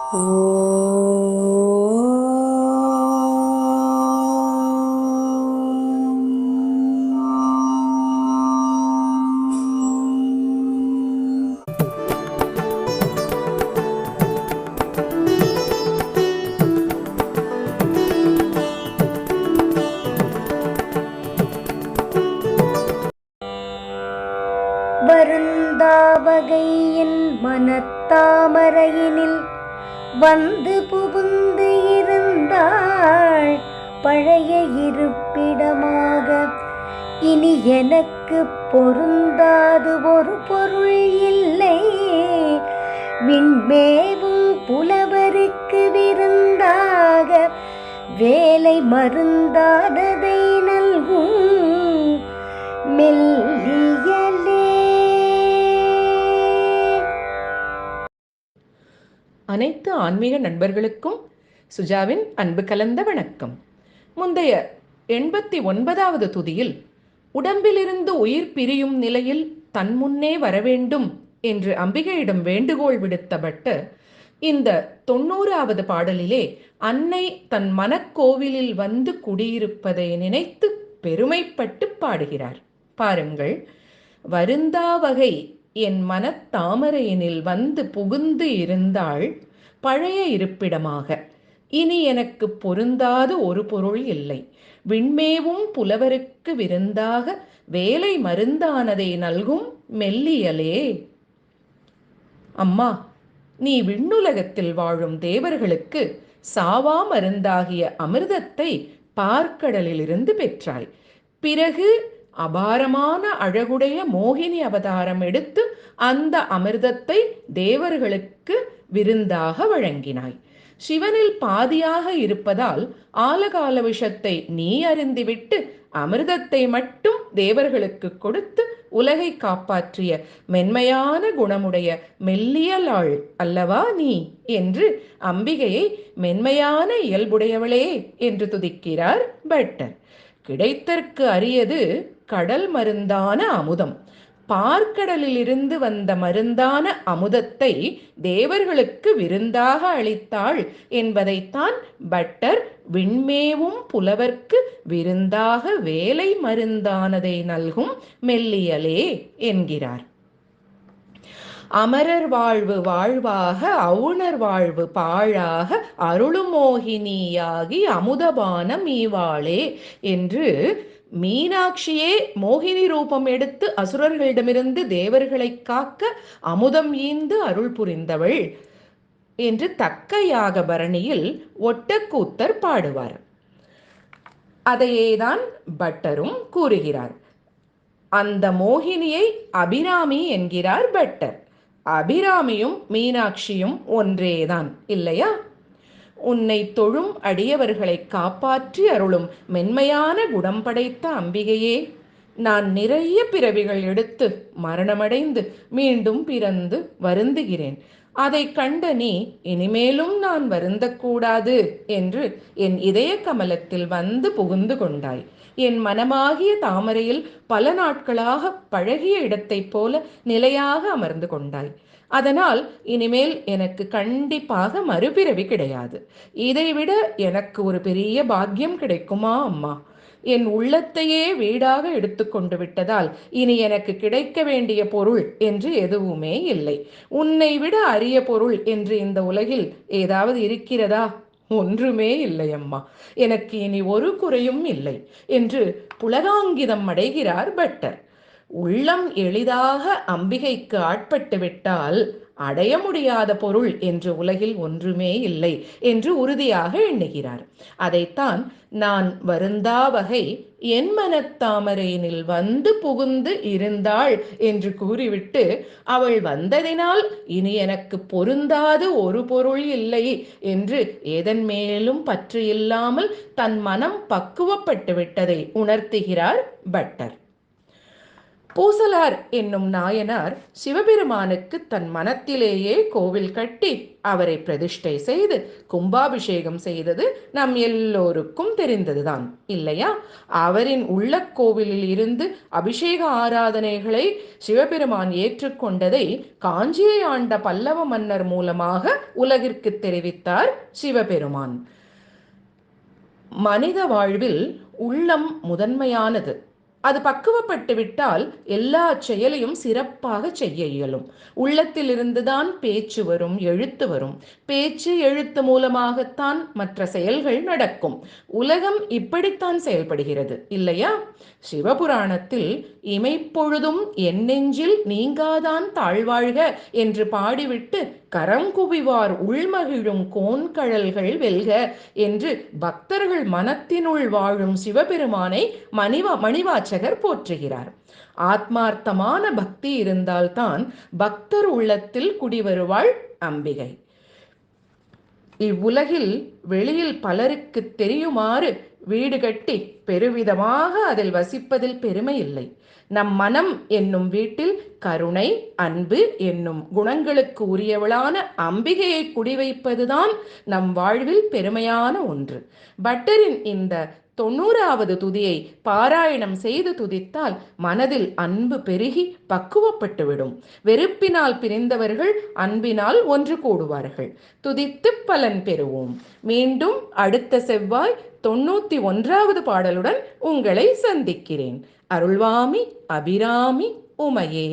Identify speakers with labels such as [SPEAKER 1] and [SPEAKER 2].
[SPEAKER 1] வருந்தாவகையின் மனத்தாமரையினில் வந்து புகுந்து இருந்தாள் பழைய இருப்பிடமாக. இனி எனக்கு பொருந்தாது ஒரு பொருள் இல்லை, விண்மேவும் புலவருக்கு விருந்தாக வேலை மருந்தானதை நல்கும் மெல்லியலே.
[SPEAKER 2] அனைத்து ஆன்மீக நண்பர்களுக்கும் சுஜாவின் அன்பு கலந்த வணக்கம். முந்தைய 89வது துதியில் உடம்பிலிருந்து உயிர் பிரியும் நிலையில் தன் முன்னே வரவேண்டும் என்று அம்பிகையிடம் வேண்டுகோள் விடுத்த பட்டர் இந்த 90வது பாடலிலே அன்னை தன் மனக்கோவிலில் வந்து குடியிருப்பதை நினைத்து பெருமைப்பட்டு பாடுகிறார். பாருங்கள். வருந்தாவகை என் மனத்தாமரையினில் வந்து புகுந்து இருந்தாள் பழைய இருப்பிடமாக. இனி எனக்கு பொருந்தாது ஒரு பொருள் இல்லை, விண்மேவும் புலவருக்கு விருந்தாக வேலை மருந்தானதை நல்கும் மெல்லியலே. அம்மா, நீ விண்ணுலகத்தில் வாழும் தேவர்களுக்கு சாவா மருந்தாகிய அமிர்தத்தை பார்க்கடலிலிருந்து பெற்றாய். பிறகு அபாரமான அழகுடைய மோகினி அவதாரம் எடுத்து அந்த அமிர்தத்தை தேவர்களுக்கு விருந்தாக வழங்கினாய். சிவனில் பாதியாக இருப்பதால் ஆலகால விஷத்தை நீ அருந்திவிட்டு அமிர்தத்தை மட்டும் தேவர்களுக்கு கொடுத்து உலகை காப்பாற்றிய மென்மையான குணமுடைய மெல்லியலாள் அல்லவா நீ என்று அம்பிகையை மென்மையான இயல்புடையவளே என்று துதிக்கிறார் பட்டர். கிடைத்தற்கு அரியது கடல் மருந்தான அமுதம். பார்க்கடலிலிருந்து வந்த மருந்தான அமுதத்தை தேவர்களுக்கு விருந்தாக அளித்தாள் என்பதைத்தான் பட்டர் விண்மேவும் புலவர்க்கு விருந்தாக வேலை மருந்தானதை நல்கும் மெல்லியலே என்கிறார். அமரர் வாழ்வு வாழ்வாக அவுணர் வாழ்வு பாழாக அருளுமோகினியாகி அமுதபானம் ஈவாளே என்று மீனாட்சியே மோகினி ரூபம் எடுத்து அசுரர்களிடமிருந்து தேவர்களை காக்க அமுதம் ஈந்து அருள் புரிந்தவள் என்று தக்க யாக பரணியில் ஒட்டக்கூத்தர் பாடுவார். அதையேதான் பட்டரும் கூறுகிறார். அந்த மோகினியை அபிராமி என்கிறார் பட்டர். அபிராமியும் மீனாட்சியும் ஒன்றேதான் இல்லையா? உன்னை தொழும் அடியவர்களை காப்பாற்றி அருளும் மென்மையான குணம் படைத்த அம்பிகையே, நான் நிறைய பிறவிகள் எடுத்து மரணமடைந்து மீண்டும் பிறந்து வருந்துகிறேன். அதை கண்ட நீ இனிமேலும் நான் வருந்தக்கூடாது என்று என் இதய கமலத்தில் வந்து புகுந்து கொண்டாய். என் மனமாகிய தாமரையில் பல நாட்களாக பழகிய இடத்தைப் போல நிலையாக அமர்ந்து கொண்டாய். அதனால் இனிமேல் எனக்கு கண்டிப்பாக மறுபிறவி கிடையாது. இதைவிட எனக்கு ஒரு பெரிய பாக்கியம் கிடைக்குமா அம்மா? என் உள்ளத்தையே வீடாக எடுத்துக்கொண்டு விட்டதால் இனி எனக்கு கிடைக்க வேண்டிய பொருள் என்று எதுவுமே இல்லை. உன்னை விட அரிய பொருள் என்று இந்த உலகில் ஏதாவது இருக்கிறதா? ஒன்றுமே இல்லை அம்மா. எனக்கு இனி ஒரு குறையும் இல்லை என்று புலகாங்கிதம் அடைகிறார் பட்டர். உள்ளம் எளிதாக அம்பிகைக்கு ஆட்பட்டு விட்டால் அடைய முடியாத பொருள் என்று உலகில் ஒன்றுமே இல்லை என்று உறுதியாக எண்ணுகிறார். அதைத்தான் நான் வருந்தாவகை என் மனத்தாமரையினில் வந்து புகுந்து இருந்தாள் என்று கூறிவிட்டு, அவள் வந்ததினால் இனி எனக்கு பொருந்தாது ஒரு பொருள் இல்லை என்று எதன் மேலும் பற்று இல்லாமல் தன் மனம் பக்குவப்பட்டு விட்டதை உணர்த்துகிறார் பட்டர். பூசலார் என்னும் நாயனார் சிவபெருமானுக்கு தன் மனத்திலேயே கோவில் கட்டி அவரை பிரதிஷ்டை செய்து கும்பாபிஷேகம் செய்தது நம் எல்லோருக்கும் தெரிந்ததுதான் இல்லையா? அவரின் உள்ள கோவிலில் இருந்து அபிஷேக ஆராதனைகளை சிவபெருமான் ஏற்றுக்கொண்டதை காஞ்சியை ஆண்ட பல்லவ மன்னர் மூலமாக உலகிற்கு தெரிவித்தார் சிவபெருமான். மனித வாழ்வில் உள்ளம் முதன்மையானது. அது பக்குவப்பட்டு விட்டால் எல்லா செயலையும் சிறப்பாக செய்ய இயலும். உள்ளத்தில் இருந்துதான் பேச்சு வரும், எழுத்து வரும். பேச்சு எழுத்து மூலமாகத்தான் மற்ற செயல்கள் நடக்கும். உலகம் இப்படித்தான் செயல்படுகிறது இல்லையா? சிவபுராணத்தில் இமைப்பொழுதும் என் நெஞ்சில் நீங்காதான் தாழ்வாழ்க என்று பாடிவிட்டு கரங்குவிவார் உள்மகிழும் கோன்கழல்கள் வெல்க என்று பக்தர்கள் மனத்தினுள் வாழும் சிவபெருமானை மணிவாச்சகர் போற்றுகிறார். ஆத்மார்த்தமான பக்தி இருந்தால்தான் பக்தர் உள்ளத்தில் குடிவருவாள் அம்பிகை. இவ்வுலகில் வெளியில் பலருக்கு தெரியுமாறு வீடு கட்டி பெருவிதமாக அதில் வசிப்பதில் பெருமை இல்லை. நம் மனம் என்னும் வீட்டில் கருணை, அன்பு என்னும் குணங்களுக்கு உரியவளான அம்பிகையை குடிவைப்பதுதான் நம் வாழ்வில் பெருமையான ஒன்று. பட்டரின் இந்த 90வது துதியை பாராயணம் செய்து துதித்தால் மனதில் அன்பு பெருகி பக்குவப்பட்டுவிடும். வெறுப்பினால் பிரிந்தவர்கள் அன்பினால் ஒன்று கூடுவார்கள். துதித்து பலன் பெறுவோம். மீண்டும் அடுத்த செவ்வாய் 91வது பாடலுடன் உங்களை சந்திக்கிறேன். அருள்வாமி அபிராமி உமையே.